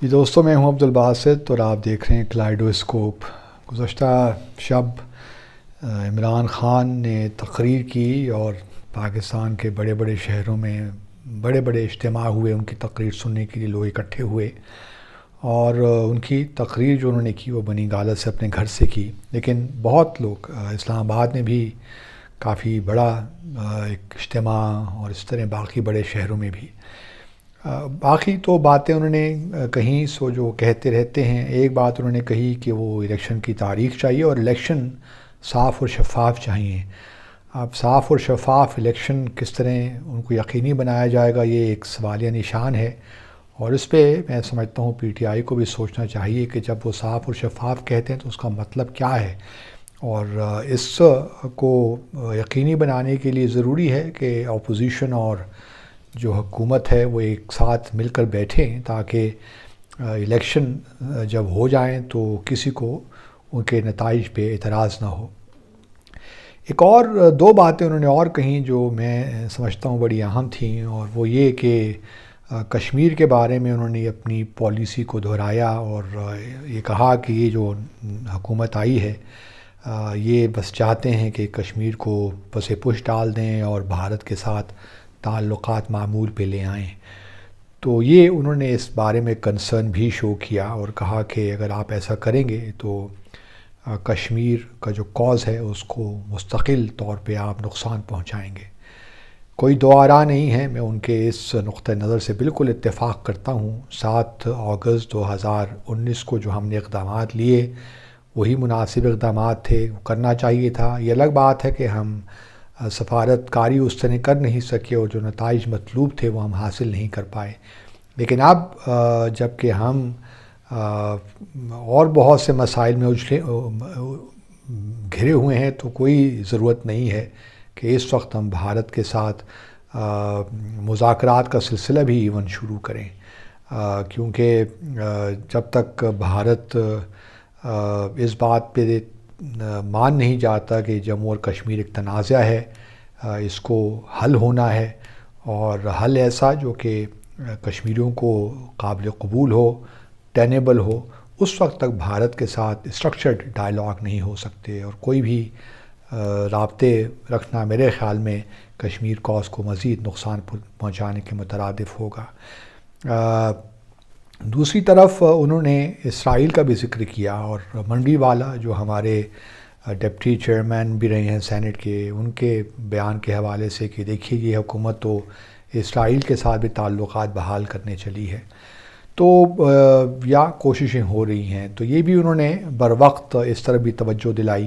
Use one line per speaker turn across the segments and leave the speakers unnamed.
جی دوستوں، میں ہوں عبدالباسط اور آپ دیکھ رہے ہیں کلائیڈوسکوپ۔ گزشتہ شب عمران خان نے تقریر کی اور پاکستان کے بڑے بڑے شہروں میں بڑے بڑے اجتماع ہوئے ان کی تقریر سننے کے لیے، لوگ اکٹھے ہوئے اور ان کی تقریر جو انہوں نے کی وہ بنی غالت سے اپنے گھر سے کی، لیکن بہت لوگ اسلام آباد میں بھی کافی بڑا ایک اجتماع اور اس طرح باقی بڑے شہروں میں بھی باقی تو باتیں انہوں نے کہیں سو جو کہتے رہتے ہیں۔ ایک بات انہوں نے کہی کہ وہ الیکشن کی تاریخ چاہیے اور الیکشن صاف اور شفاف چاہیے۔ اب صاف اور شفاف الیکشن کس طرح ان کو یقینی بنایا جائے گا، یہ ایک سوالیہ نشان ہے، اور اس پہ میں سمجھتا ہوں پی ٹی آئی کو بھی سوچنا چاہیے کہ جب وہ صاف اور شفاف کہتے ہیں تو اس کا مطلب کیا ہے، اور اس کو یقینی بنانے کے لیے ضروری ہے کہ اپوزیشن اور جو حکومت ہے وہ ایک ساتھ مل کر بیٹھیں تاکہ الیکشن جب ہو جائیں تو کسی کو ان کے نتائج پہ اعتراض نہ ہو۔ ایک اور دو باتیں انہوں نے اور کہیں جو میں سمجھتا ہوں بڑی اہم تھیں، اور وہ یہ کہ کشمیر کے بارے میں انہوں نے اپنی پالیسی کو دہرایا اور یہ کہا کہ یہ جو حکومت آئی ہے یہ بس چاہتے ہیں کہ کشمیر کو پس پش ڈال دیں اور بھارت کے ساتھ تعلقات معمول پہ لے آئیں۔ تو یہ انہوں نے اس بارے میں کنسرن بھی شو کیا اور کہا کہ اگر آپ ایسا کریں گے تو کشمیر کا جو کاز ہے اس کو مستقل طور پہ آپ نقصان پہنچائیں گے۔ کوئی دو آرا نہیں ہے، میں ان کے اس نقطہ نظر سے بالکل اتفاق کرتا ہوں۔ 7 اگست 2019 کو جو ہم نے اقدامات لیے وہی مناسب اقدامات تھے، وہ کرنا چاہیے تھا۔ یہ الگ بات ہے کہ ہم سفارت کاری اس طرح کر نہیں سکے اور جو نتائج مطلوب تھے وہ ہم حاصل نہیں کر پائے، لیکن اب جب کہ ہم اور بہت سے مسائل میں گھرے ہوئے ہیں تو کوئی ضرورت نہیں ہے کہ اس وقت ہم بھارت کے ساتھ مذاکرات کا سلسلہ بھی ایون شروع کریں، کیونکہ جب تک بھارت اس بات پہ مان نہیں جاتا کہ جموں اور کشمیر ایک تنازع ہے، اس کو حل ہونا ہے، اور حل ایسا جو کہ کشمیریوں کو قابل قبول ہو، ٹینیبل ہو، اس وقت تک بھارت کے ساتھ اسٹرکچرڈ ڈائلاگ نہیں ہو سکتے، اور کوئی بھی رابطے رکھنا میرے خیال میں کشمیر کاز کو مزید نقصان پہنچانے کے مترادف ہوگا۔ دوسری طرف انہوں نے اسرائیل کا بھی ذکر کیا، اور منڈی والا جو ہمارے ڈپٹی چیئرمین بھی رہے ہیں سینٹ کے، ان کے بیان کے حوالے سے کہ دیکھیے یہ حکومت تو اسرائیل کے ساتھ بھی تعلقات بحال کرنے چلی ہے، تو یا کوششیں ہو رہی ہیں، تو یہ بھی انہوں نے بروقت اس طرح بھی توجہ دلائی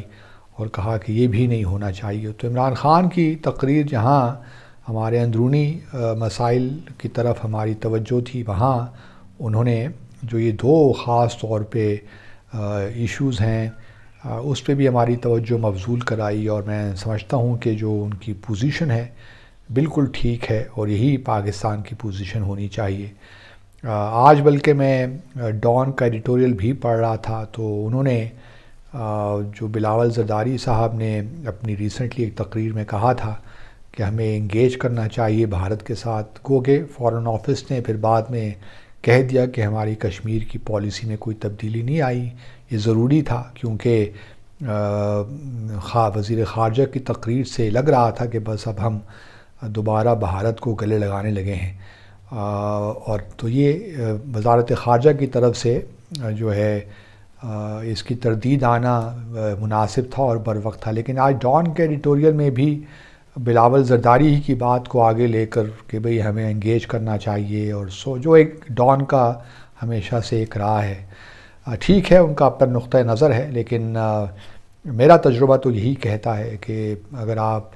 اور کہا کہ یہ بھی نہیں ہونا چاہیے۔ تو عمران خان کی تقریر جہاں ہمارے اندرونی مسائل کی طرف ہماری توجہ تھی، وہاں انہوں نے جو یہ دو خاص طور پہ ایشوز ہیں اس پہ بھی ہماری توجہ مبذول کرائی، اور میں سمجھتا ہوں کہ جو ان کی پوزیشن ہے بالکل ٹھیک ہے اور یہی پاکستان کی پوزیشن ہونی چاہیے۔ آج بلکہ میں ڈان کا ایڈیٹوریل بھی پڑھ رہا تھا، تو انہوں نے جو بلاول زرداری صاحب نے اپنی ریسنٹلی ایک تقریر میں کہا تھا کہ ہمیں انگیج کرنا چاہیے بھارت کے ساتھ، گو کہ فارن آفس نے پھر بعد میں کہہ دیا کہ ہماری کشمیر کی پالیسی میں کوئی تبدیلی نہیں آئی، یہ ضروری تھا، کیونکہ وزیر خارجہ کی تقریر سے لگ رہا تھا کہ بس اب ہم دوبارہ بھارت کو گلے لگانے لگے ہیں، اور تو یہ وزارت خارجہ کی طرف سے جو ہے اس کی تردید آنا مناسب تھا اور بروقت تھا۔ لیکن آج ڈان کے ایڈیٹوریل میں بھی بلاول زرداری ہی کی بات کو آگے لے کر کہ بھئی ہمیں انگیج کرنا چاہیے، اور جو ایک ڈان کا ہمیشہ سے ایک راہ ہے، ٹھیک ہے ان کا اپنا نقطہ نظر ہے، لیکن میرا تجربہ تو یہی کہتا ہے کہ اگر آپ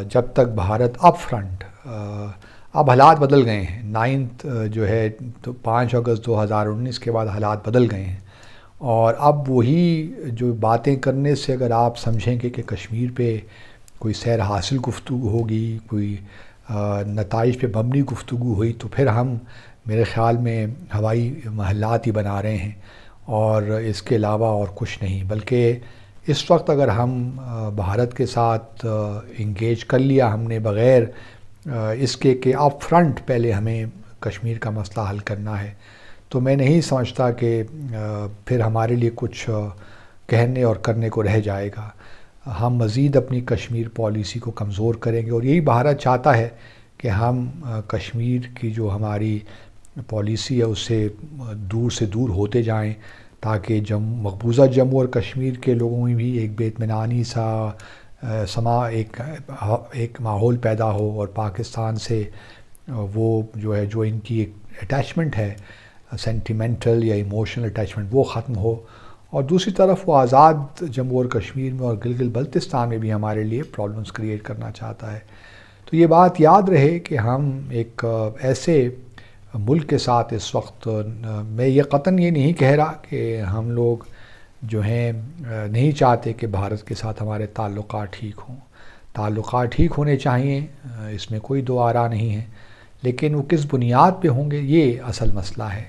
جب تک بھارت اپ فرنٹ، اب حالات بدل گئے ہیں، 9 جو ہے تو 5 اگست 2019 کے بعد حالات بدل گئے ہیں، اور اب وہی جو باتیں کرنے سے اگر آپ سمجھیں گے کہ کشمیر پہ کوئی سیر حاصل گفتگو ہوگی، کوئی نتائج پہ مبنی گفتگو ہوئی، تو پھر ہم میرے خیال میں ہوائی محلات ہی بنا رہے ہیں، اور اس کے علاوہ اور کچھ نہیں۔ بلکہ اس وقت اگر ہم بھارت کے ساتھ انگیج کر لیا ہم نے بغیر اس کے کہ اپ فرنٹ پہلے ہمیں کشمیر کا مسئلہ حل کرنا ہے، تو میں نہیں سمجھتا کہ پھر ہمارے لیے کچھ کہنے اور کرنے کو رہ جائے گا. ہم مزید اپنی کشمیر پالیسی کو کمزور کریں گے، اور یہی بھارت چاہتا ہے کہ ہم کشمیر کی جو ہماری پالیسی ہے اس سے دور ہوتے جائیں، تاکہ مقبوضہ جموں اور کشمیر کے لوگوں میں بھی ایک بے اطمینانی سا ایک ماحول پیدا ہو، اور پاکستان سے وہ جو ان کی ایک اٹیچمنٹ ہے سینٹیمنٹل یا ایموشنل اٹیچمنٹ، وہ ختم ہو. اور دوسری طرف وہ آزاد جموں اور کشمیر میں اور گلگت بلتستان میں بھی ہمارے لیے پرابلمز کریٹ کرنا چاہتا ہے. تو یہ بات یاد رہے کہ ہم ایک ایسے ملک کے ساتھ اس وقت، میں یہ قطعاً یہ نہیں کہہ رہا کہ ہم لوگ جو ہیں نہیں چاہتے کہ بھارت کے ساتھ ہمارے تعلقات ٹھیک ہوں. تعلقات ٹھیک ہونے چاہیے، اس میں کوئی دو آرا نہیں ہے، لیکن وہ کس بنیاد پہ ہوں گے یہ اصل مسئلہ ہے.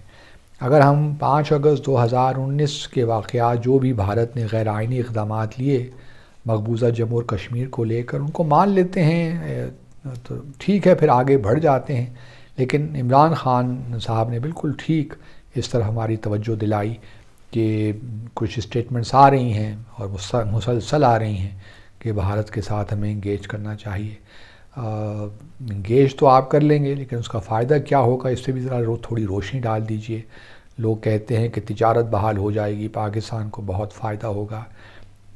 اگر ہم 5 اگست 2019 کے واقعات جو بھی بھارت نے غیر آئینی اقدامات لیے مقبوضہ جموں اور کشمیر کو لے کر، ان کو مان لیتے ہیں تو ٹھیک ہے، پھر آگے بڑھ جاتے ہیں. لیکن عمران خان صاحب نے بالکل ٹھیک اس طرح ہماری توجہ دلائی کہ کچھ اسٹیٹمنٹس آ رہی ہیں اور مسلسل آ رہی ہیں کہ بھارت کے ساتھ ہمیں انگیج کرنا چاہیے. انگیج تو آپ کر لیں گے، لیکن اس کا فائدہ کیا ہوگا اس پہ بھی ذرا تھوڑی روشنی ڈال دیجئے. لوگ کہتے ہیں کہ تجارت بحال ہو جائے گی، پاکستان کو بہت فائدہ ہوگا.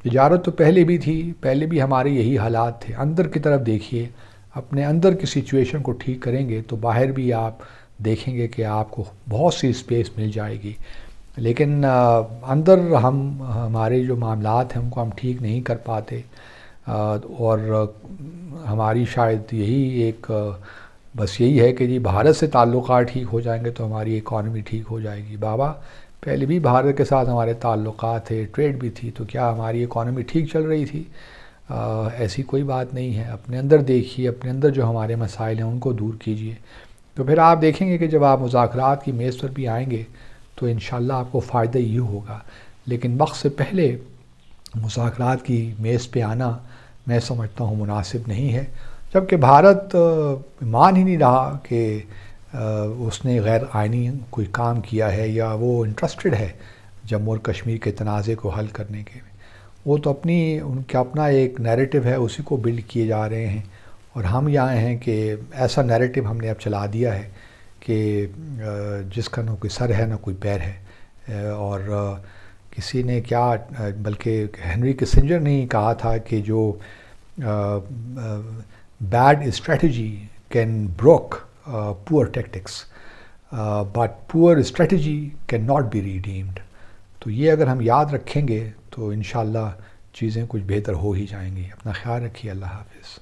تجارت تو پہلے بھی تھی، پہلے بھی ہمارے یہی حالات تھے. اندر کی طرف دیکھیے، اپنے اندر کی سچویشن کو ٹھیک کریں گے تو باہر بھی آپ دیکھیں گے کہ آپ کو بہت سی اسپیس مل جائے گی. لیکن اندر ہمارے جو معاملات ہیں ان کو ہم ٹھیک نہیں کر پاتے، اور ہماری شاید یہی بس یہی ہے کہ جی بھارت سے تعلقات ٹھیک ہو جائیں گے تو ہماری اکانومی ٹھیک ہو جائے گی. بابا پہلے بھی بھارت کے ساتھ ہمارے تعلقات تھے، ٹریڈ بھی تھی، تو کیا ہماری اکانومی ٹھیک چل رہی تھی؟ ایسی کوئی بات نہیں ہے. اپنے اندر دیکھیے، اپنے اندر جو ہمارے مسائل ہیں ان کو دور کیجیے، تو پھر آپ دیکھیں گے کہ جب آپ مذاکرات کی میز پر بھی آئیں گے تو انشاءاللہ آپ کو فائدہ یہ ہوگا. لیکن وقت سے پہلے مذاکرات کی میز پہ آنا میں سمجھتا ہوں مناسب نہیں ہے، جبکہ بھارت مان ہی نہیں رہا کہ اس نے غیر آئینی کوئی کام کیا ہے یا وہ انٹرسٹڈ ہے جموں اور کشمیر کے تنازع کو حل کرنے کے. وہ تو ان کا اپنا ایک نیریٹو ہے، اسی کو بلڈ کیے جا رہے ہیں، اور ہم یہاں ہیں کہ ایسا نیریٹو ہم نے اب چلا دیا ہے کہ جس کا نہ کوئی سر ہے نہ کوئی پیر ہے. اور کسی نے کیا، بلکہ ہنری کسنجر نے ہی کہا تھا کہ جو بیڈ اسٹریٹجی کین بروک پور ٹیکٹکس بٹ پور strategy can not be readymade. تو یہ اگر ہم یاد رکھیں گے تو انشاءاللہ چیزیں کچھ بہتر ہو ہی جائیں گی. اپنا خیال رکھیے. اللہ حافظ.